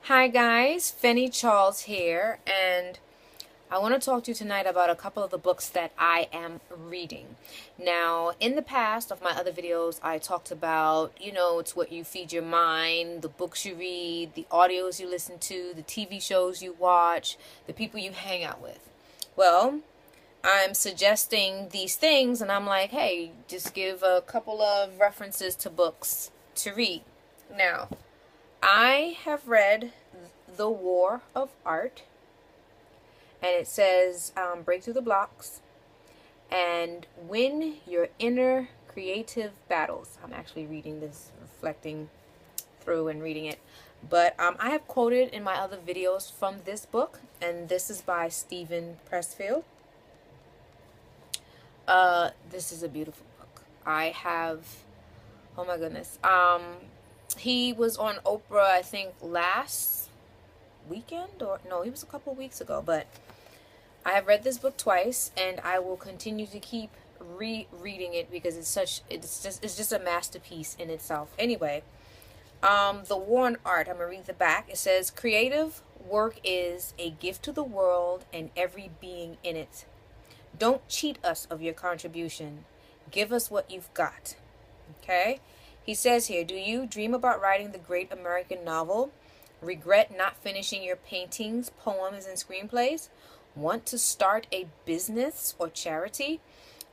Hi guys, Fenny Charles here, and I want to talk to you tonight about a couple of the books that I am reading. Now, in the past of my other videos, I talked about, it's what you feed your mind, the books you read, the audios you listen to, the TV shows you watch, the people you hang out with. Well, I'm suggesting these things, and I'm like, hey, just give a couple of references to books to read. Now, I have read The War of Art, and it says break through the blocks and win your inner creative battles. I'm actually reading this, reflecting through and reading it. But I have quoted in my other videos from this book, and this is by Stephen Pressfield. This is a beautiful book. I have, oh my goodness. He was on Oprah, I think, last weekend, or no, he was a couple weeks ago. But I have read this book twice, and I will continue to keep rereading it because it's just a masterpiece in itself. Anyway, The War on Art. I'm gonna read the back. It says, "Creative work is a gift to the world and every being in it. Don't cheat us of your contribution. Give us what you've got." Okay? He says here, "Do you dream about writing the great American novel? Regret not finishing your paintings, poems, and screenplays? Want to start a business or charity?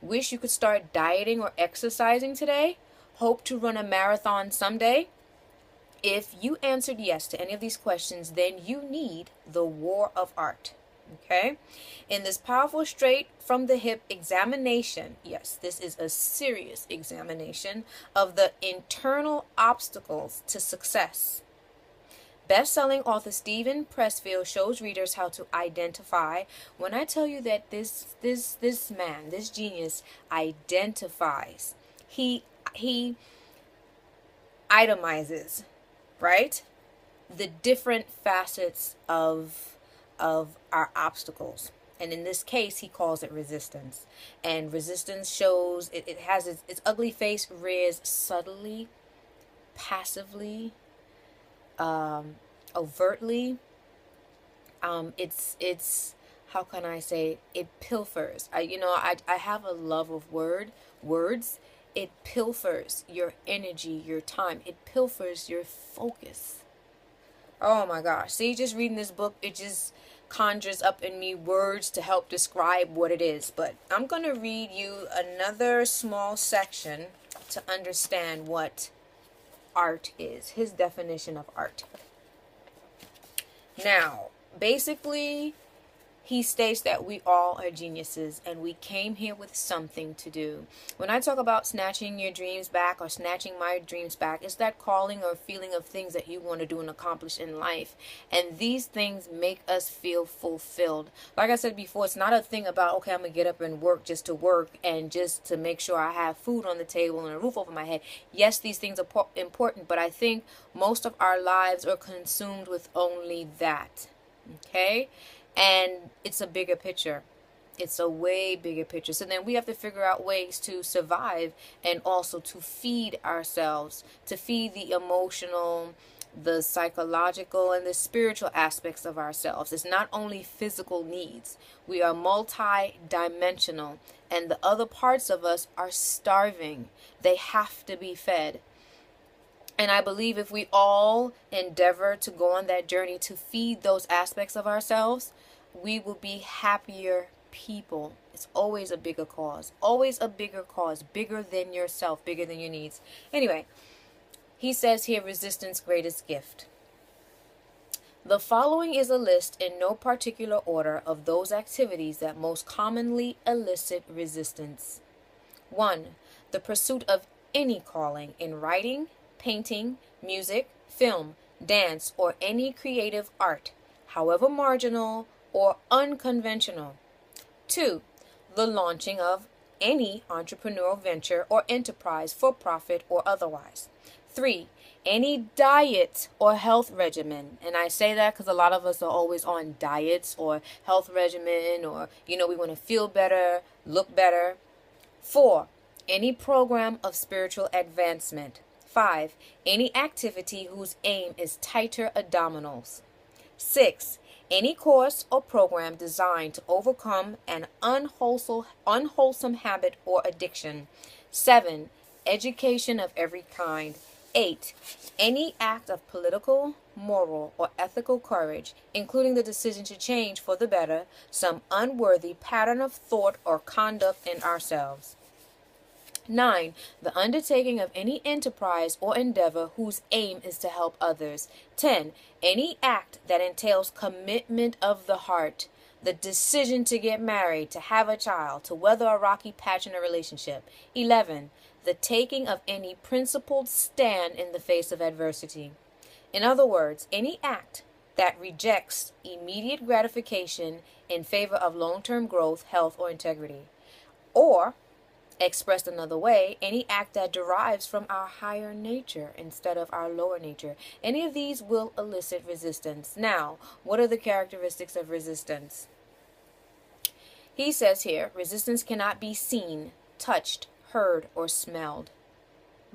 Wish you could start dieting or exercising today? Hope to run a marathon someday?" If you answered yes to any of these questions, then you need The War of Art. Okay? In this powerful, straight from the hip examination, yes, this is a serious examination of the internal obstacles to success. Best-selling author Stephen Pressfield shows readers how to identify. When I tell you that this man, this genius, identifies, he itemizes, right? The different facets of our obstacles. And in this case, he calls it resistance. And resistance shows, it has its ugly face, rears subtly, passively, overtly. It's how can I say, it pilfers. I have a love of words. It pilfers your energy, your time. It pilfers your focus. Oh my gosh. See, just reading this book, it just conjures up in me words to help describe what it is. But I'm going to read you another small section to understand what art is, his definition of art. Now, basically, he states that we all are geniuses and we came here with something to do. When I talk about snatching your dreams back or snatching my dreams back, it's that calling or feeling of things that you want to do and accomplish in life. And these things make us feel fulfilled. Like I said before, it's not a thing about, okay, I'm going to get up and work just to work and just to make sure I have food on the table and a roof over my head. Yes, these things are important, but I think most of our lives are consumed with only that. Okay? And it's a bigger picture. It's a way bigger picture. So then we have to figure out ways to survive and also to feed ourselves, to feed the emotional, the psychological, and the spiritual aspects of ourselves. It's not only physical needs. We are multi-dimensional, and the other parts of us are starving. They have to be fed. And I believe if we all endeavor to go on that journey to feed those aspects of ourselves, we will be happier people. It's always a bigger cause. Always a bigger cause. Bigger than yourself. Bigger than your needs. Anyway, he says here, resistance, greatest gift. The following is a list in no particular order of those activities that most commonly elicit resistance. 1. The pursuit of any calling in writing, painting, music, film, dance, or any creative art, however marginal or unconventional. 2. The launching of any entrepreneurial venture or enterprise for profit or otherwise. 3. Any diet or health regimen. And I say that because a lot of us are always on diets or health regimen, or, we want to feel better, look better. 4. Any program of spiritual advancement. 5. Any activity whose aim is tighter abdominals. 6. Any course or program designed to overcome an unwholesome habit or addiction. 7. Education of every kind. 8. Any act of political, moral, or ethical courage, including the decision to change for the better some unworthy pattern of thought or conduct in ourselves. 9. The undertaking of any enterprise or endeavor whose aim is to help others. 10. Any act that entails commitment of the heart, the decision to get married, to have a child, to weather a rocky patch in a relationship. 11. The taking of any principled stand in the face of adversity. In other words, any act that rejects immediate gratification in favor of long-term growth, health, or integrity. Or, expressed another way, any act that derives from our higher nature instead of our lower nature. Any of these will elicit resistance. Now, what are the characteristics of resistance? He says here, resistance cannot be seen, touched, heard, or smelled,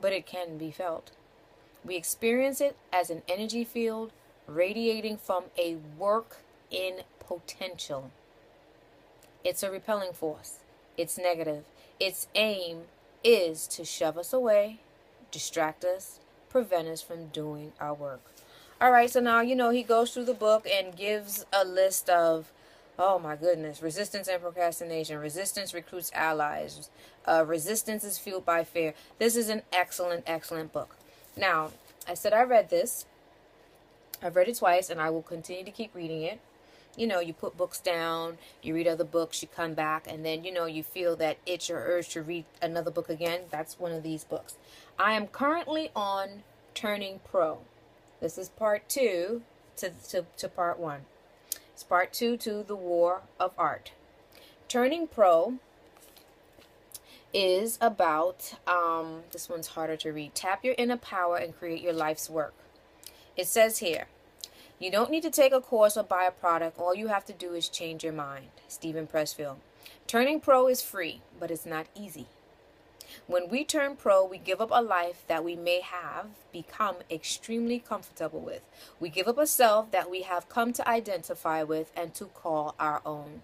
but it can be felt. We experience it as an energy field radiating from a work in potential. It's a repelling force. It's negative. Its aim is to shove us away, distract us, prevent us from doing our work. All right, so now, he goes through the book and gives a list of, oh my goodness, resistance and procrastination. Resistance recruits allies. Resistance is fueled by fear. This is an excellent, excellent book. Now, I said I read this. I've read it twice, and I will continue to keep reading it. You put books down, you read other books, you come back, and then, you feel that itch or urge to read another book again. That's one of these books. I am currently on Turning Pro. This is part 2 to part 1. It's part 2 to The War of Art. Turning Pro is about, this one's harder to read. Tap your inner power and create your life's work. It says here, you don't need to take a course or buy a product. All you have to do is change your mind. Stephen Pressfield. Turning pro is free, but it's not easy. When we turn pro, we give up a life that we may have become extremely comfortable with. We give up a self that we have come to identify with and to call our own.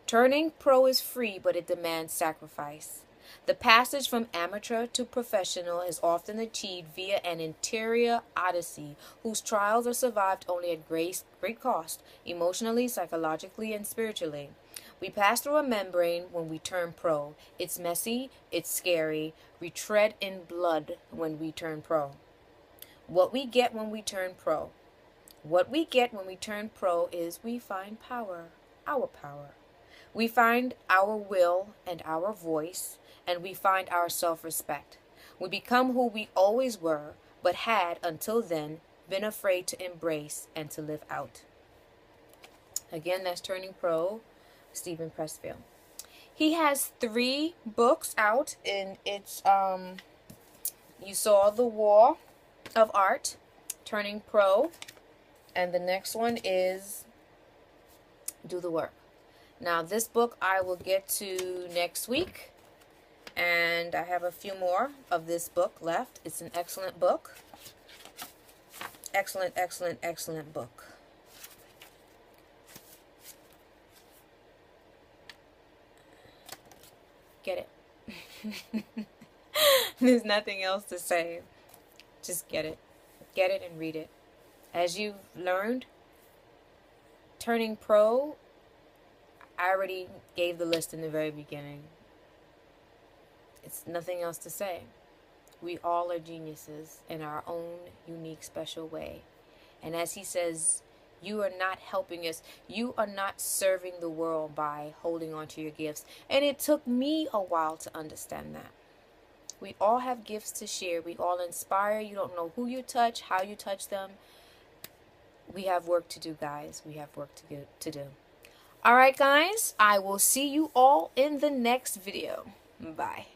Turning pro is free, but it demands sacrifice. The passage from amateur to professional is often achieved via an interior odyssey whose trials are survived only at great cost, emotionally, psychologically, and spiritually. We pass through a membrane when we turn pro. It's messy, it's scary. We tread in blood when we turn pro. What we get when we turn pro? What we get when we turn pro is we find power, our power. We find our will and our voice, and we find our self-respect. We become who we always were, but had, until then, been afraid to embrace and to live out. Again, that's Turning Pro, Stephen Pressfield. He has 3 books out, and it's, you saw The War of Art, Turning Pro, and the next one is Do the Work. Now, this book I will get to next week, and I have a few more of this book left. It's an excellent book. Excellent, excellent, excellent book. Get it. There's nothing else to say. Just get it. Get it and read it. As you've learned, Turning Pro, I already gave the list in the very beginning. It's nothing else to say. We all are geniuses in our own unique, special way. And as he says, you are not helping us. You are not serving the world by holding on to your gifts. And it took me a while to understand that. We all have gifts to share. We all inspire. You don't know who you touch, how you touch them. We have work to do, guys. We have work to do. All right, guys. I will see you all in the next video. Bye.